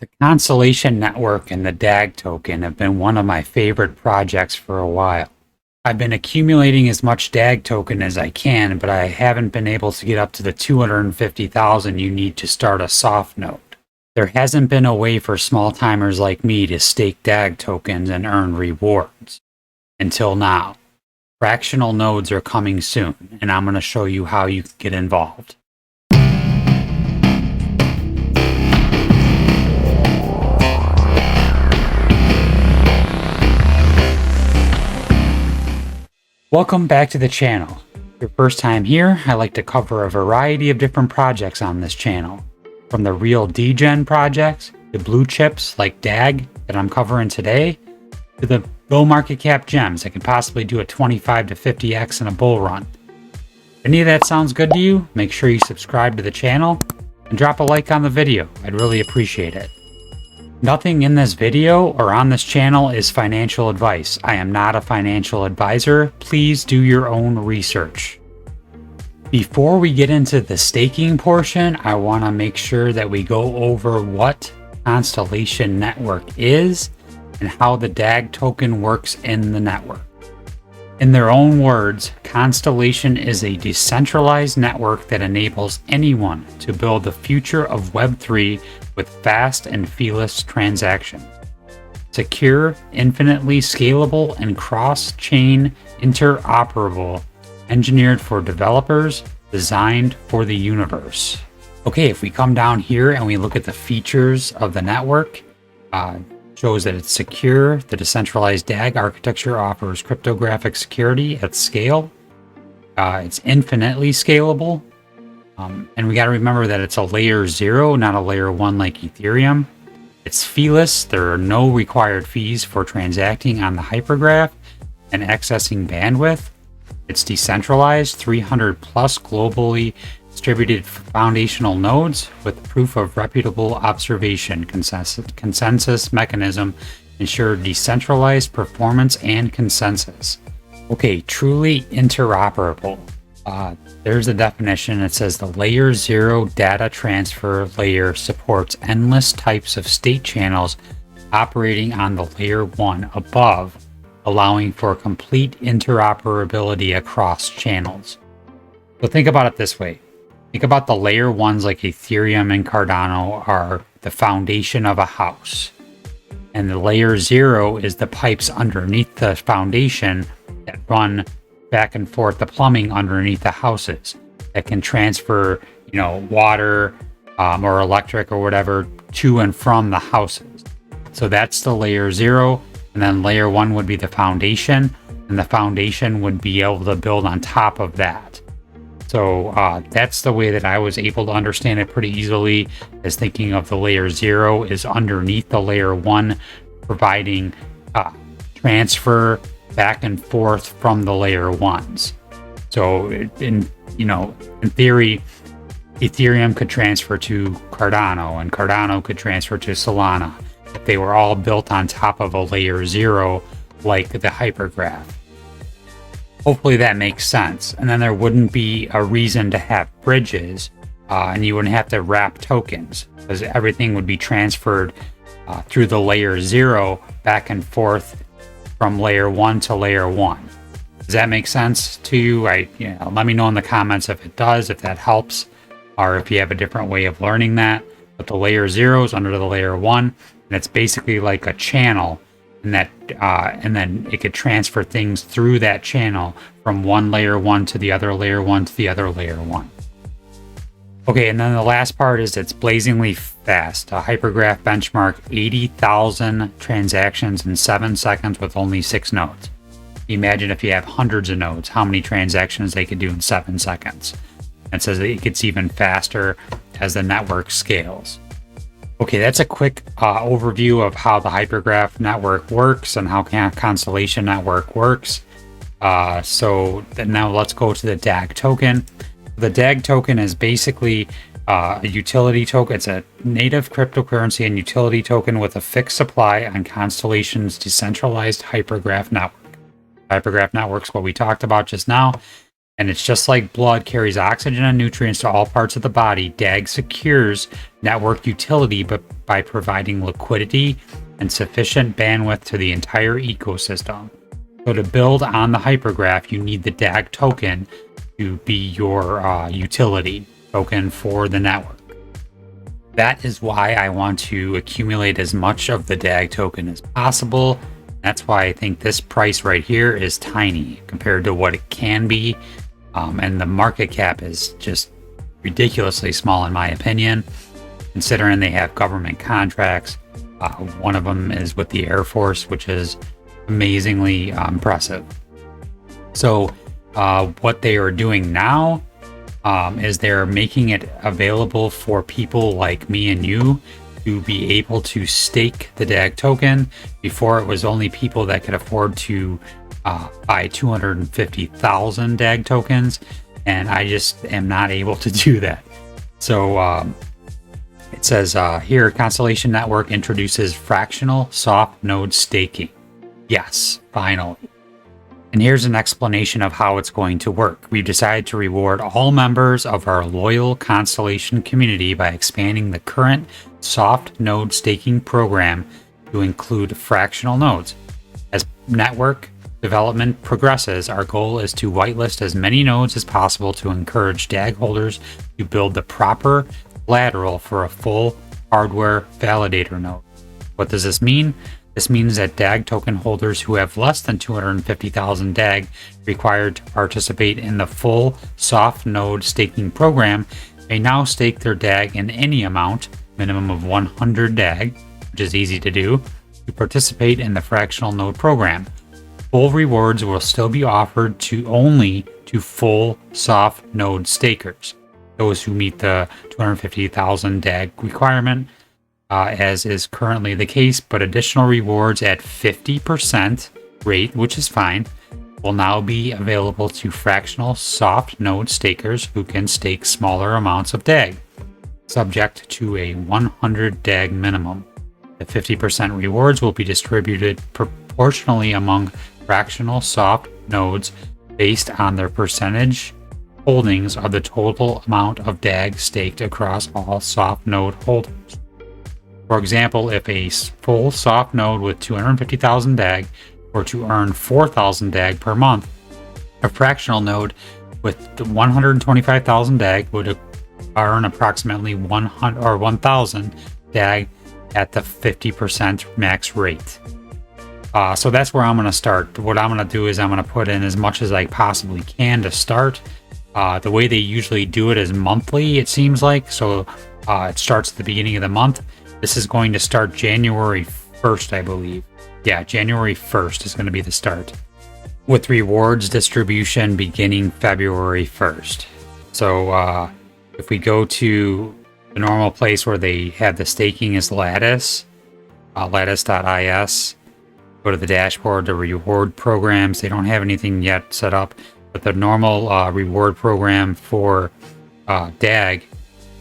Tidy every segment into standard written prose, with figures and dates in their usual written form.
The Constellation Network and the DAG token have been one of my favorite projects for a while. I've been accumulating as much DAG token as I can, but I haven't been able to get up to the 250,000 you need to start a soft node. There hasn't been a way for small timers like me to stake DAG tokens and earn rewards. Until now. Fractional nodes are coming soon, and I'm going to show you how you can get involved. Welcome back to the channel. Your first time here, I like to cover a variety of different projects on this channel. From the real degen projects, the blue chips like DAG that I'm covering today, to the low market cap gems that could possibly do a 25 to 50x in a bull run. If any of that sounds good to you, make sure you subscribe to the channel and drop a like on the video. I'd really appreciate it. Nothing in this video or on this channel is financial advice. I am not a financial advisor. Please do your own research. Before we get into the staking portion, I want to make sure that we go over what Constellation Network is and how the DAG token works in the network. In their own words, Constellation is a decentralized network that enables anyone to build the future of Web3 with fast and feeless transactions. Secure, infinitely scalable, and cross-chain interoperable, engineered for developers, designed for the universe. Okay, if we come down here and we look at the features of the network, shows that it's secure. The decentralized DAG architecture offers cryptographic security at scale. It's infinitely scalable. And we got to remember that it's a layer 0, not a layer 1 like Ethereum. It's feeless. There are no required fees for transacting on the hypergraph and accessing bandwidth. It's decentralized, 300 plus globally distributed foundational nodes with proof of reputable observation consensus mechanism ensure decentralized performance and consensus. Okay, truly interoperable. There's a definition. It says the layer 0 data transfer layer supports endless types of state channels operating on the layer 1 above, allowing for complete interoperability across channels. So think about it this way. Think about the layer 1s like Ethereum and Cardano are the foundation of a house. And the layer 0 is the pipes underneath the foundation that run back and forth, the plumbing underneath the houses that can transfer, water or electric or whatever to and from the houses. So that's the layer 0. And then layer 1 would be the foundation, and the foundation would be able to build on top of that. So that's the way that I was able to understand it pretty easily, as thinking of the layer 0 is underneath the layer 1, providing transfer back and forth from the layer 1s. So in theory, Ethereum could transfer to Cardano, and Cardano could transfer to Solana if they were all built on top of a layer 0 like the hypergraph. Hopefully that makes sense. And then there wouldn't be a reason to have bridges, and you wouldn't have to wrap tokens, because everything would be transferred through the layer 0 back and forth from layer 1 to layer 1. Does that make sense to you? Let me know in the comments if it does, if that helps, or if you have a different way of learning that. But the layer 0 is under the layer 1, and it's basically like a channel, and that and then it could transfer things through that channel from one layer 1 to the other layer 1 to the other layer 1. Okay, and then the last part is it's blazingly fast. A hypergraph benchmark 80,000 transactions in 7 seconds with only 6 nodes. Imagine if you have hundreds of nodes, how many transactions they could do in 7 seconds. It says that it gets even faster as the network scales. Okay, that's a quick overview of how the hypergraph network works and how Constellation Network works. So now let's go to the DAG token. The DAG token is basically a utility token. It's a native cryptocurrency and utility token with a fixed supply on Constellation's decentralized hypergraph network. Hypergraph network's what we talked about just now. And it's just like blood carries oxygen and nutrients to all parts of the body. DAG secures network utility by providing liquidity and sufficient bandwidth to the entire ecosystem. So to build on the hypergraph, you need the DAG token to be your utility token for the network. That is why I want to accumulate as much of the DAG token as possible. That's why I think this price right here is tiny compared to what it can be. And the market cap is just ridiculously small in my opinion, considering they have government contracts. One of them is with the Air Force, which is amazingly impressive. So what they are doing now is they're making it available for people like me and you to be able to stake the DAG token. Before, it was only people that could afford to buy 250,000 DAG tokens, and I just am not able to do that. So it says here, Constellation Network introduces fractional soft node staking. Yes, finally. And here's an explanation of how it's going to work. We've decided to reward all members of our loyal Constellation community by expanding the current soft node staking program to include fractional nodes. As network development progresses, our goal is to whitelist as many nodes as possible to encourage DAG holders to build the proper collateral for a full hardware validator node. What does this mean? This means that DAG token holders who have less than 250,000 DAG required to participate in the full soft node staking program may now stake their DAG in any amount, minimum of 100 DAG, which is easy to do, to participate in the fractional node program. Full rewards will still be offered only to full soft node stakers, those who meet the 250,000 DAG requirement, as is currently the case, but additional rewards at 50% rate, which is fine, will now be available to fractional soft node stakers who can stake smaller amounts of DAG, subject to a 100 DAG minimum. The 50% rewards will be distributed proportionally among fractional soft nodes based on their percentage holdings of the total amount of DAG staked across all soft node holders. For example, if a full soft node with 250,000 DAG were to earn 4,000 DAG per month, a fractional node with 125,000 DAG would earn approximately 1,000 DAG at the 50% max rate. So that's where I'm going to start. What I'm going to do is I'm going to put in as much as I possibly can to start. The way they usually do it is monthly, it seems like. So it starts at the beginning of the month. This is going to start January 1st, I believe. Yeah, January 1st is going to be the start, with rewards distribution beginning February 1st. So if we go to the normal place where they have the staking is Lattice, lattice.is, go to the dashboard, the reward programs. They don't have anything yet set up, but the normal reward program for DAG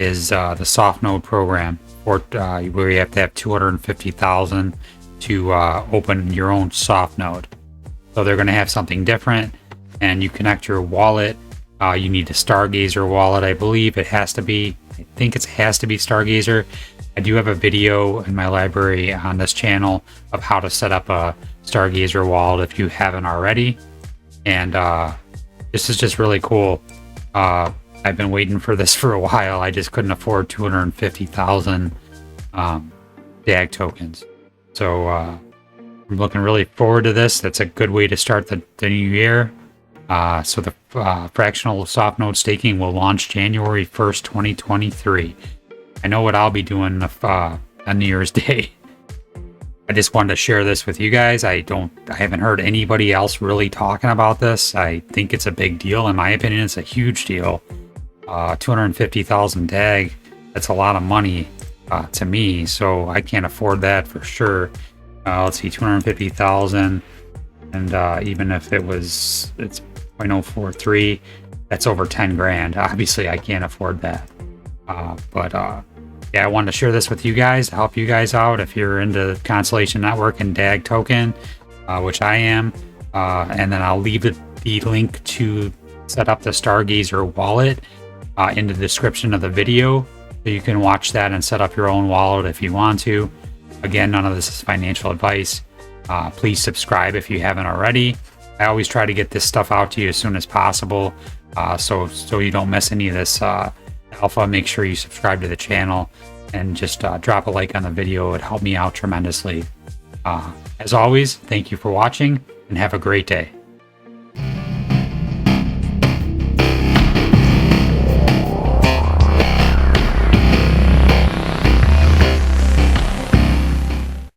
is the soft node program, where you have to have 250,000 to open your own soft node. So they're going to have something different, and you connect your wallet. You need a Stargazer wallet, I believe. It has to be. I think it has to be Stargazer. I do have a video in my library on this channel of how to set up a Stargazer wallet if you haven't already. And this is just really cool. I've been waiting for this for a while. I just couldn't afford 250,000 DAG tokens. So I'm looking really forward to this. That's a good way to start the new year. So the fractional soft node staking will launch January 1st, 2023. I know what I'll be doing on New Year's Day. I just wanted to share this with you guys. I haven't heard anybody else really talking about this. I think it's a big deal. In my opinion, it's a huge deal. 250,000 DAG, that's a lot of money to me, so I can't afford that for sure. Let's see, 250,000, and even if it's 0.043, that's over 10 grand. Obviously, I can't afford that. Yeah, I wanted to share this with you guys to help you guys out if you're into Constellation Network and DAG token, which I am. And then I'll leave the link to set up the Stargazer wallet in the description of the video, so you can watch that and set up your own wallet if you want to. Again, none of this is financial advice. Please subscribe if you haven't already. I always try to get this stuff out to you as soon as possible, so you don't miss any of this alpha. Make sure you subscribe to the channel and just drop a like on the video. It would help me out tremendously. As always, thank you for watching and have a great day.